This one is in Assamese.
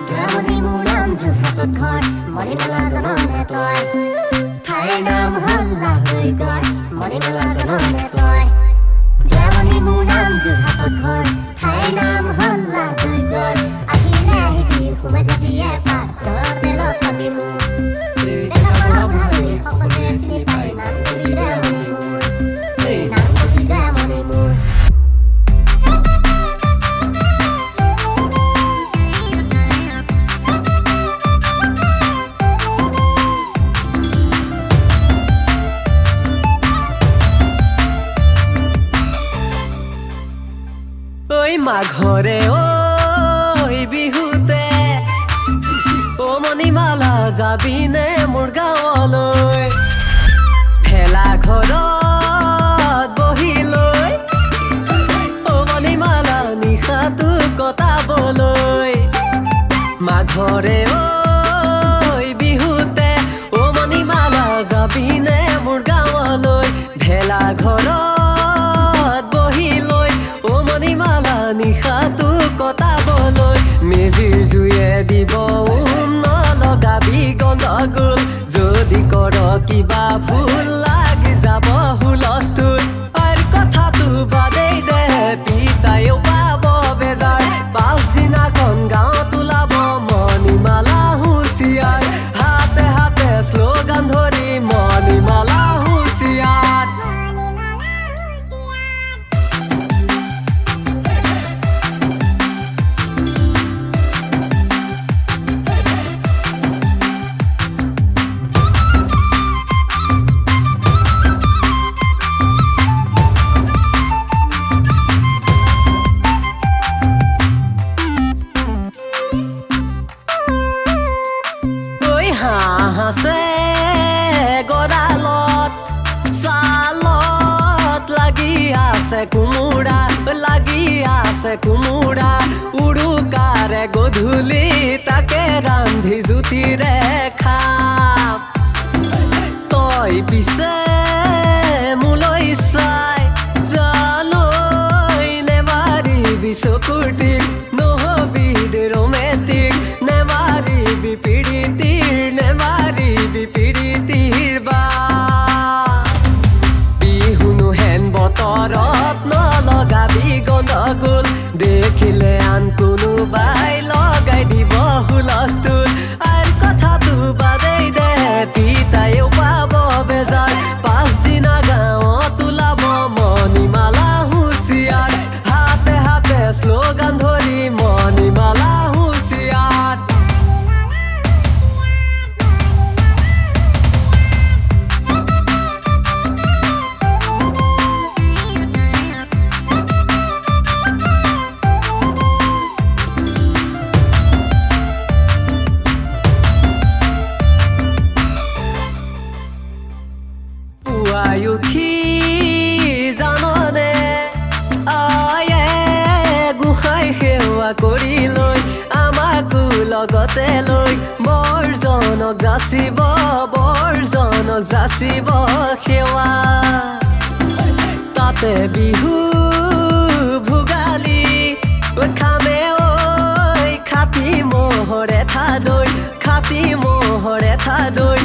Gamoni mulam zuhatot khor moni mala janone toy thai nam halla hoi gor moni mala janone toy Gamoni mulam zuhatot khor thai nam halla hoi gor ahile hibi khuma jabi eta to telo tabimu dekha bala bhali khokone chini pai nam kuli Gamoni mur nam kuli Gamoni mur মাঘরে ওই বিহুতে ও মণিমালা যাবিনে মোৰ গাঁৱলৈ ভেলা ঘৰত বহি লৈ ও মণিমালা নিশাটো কটাবলৈ মাঘৰে ওই বিহুতে ও মণিমালা যাবিনে মোৰ গাঁৱলৈ ভেলা ঘৰত বহি লৈ ও মণিমালা নিশাটো কটাবলৈ মেজিৰ জুয়ে দিব নলগাবি গণ্ডগোল যদি কৰ কিবা ভুল লাগি যাব হুলস্থুল আৰু কথাটো বাদেই দে পিতায়েও পাব বেজাৰ পাছদিনাখন গাঁৱত ওলাব মণিমালা হুঁচিয়াৰ হাতে হাতে শ্লোগান ধৰি মণিমালা হুঁচিয়াৰ হাঁহাছে গড়ালত চালত লাগি আছে কোমোৰা উৰুকাৰে গধূলি তাকে ৰান্ধি জুতিৰে খাম তই পিছে মোলৈ চাই জানৈ নেমাৰিবি চকুৰ টিক নহবি দে ৰোমেণ্টিক নেমাৰিবি পিৰিতিৰ বা বিহুনো হেন বতৰত নলগাবি গণ্ডগোল দেখিলে আন কোনোবাই লগাই দিব হুলস্থুল আৰু কথাটো বাদেই দে পিতায়েও পাব বেজাৰ পাছদিনা গাঁৱত ওলাব মণিমালা হুঁচিয়াৰ হাতে হাতে শ্লোগান ধৰি মণিমালা হুঁচিয়াৰ পুৱাই উঠি জাননে আয়ে গোসাঁই সেৱা কৰি লৈ আমাকো লগতে লৈ বৰজনক যাচিব সেৱা তাতে বিহু ভোগালী খামে ঐ খাতি মহৰে থাদৈ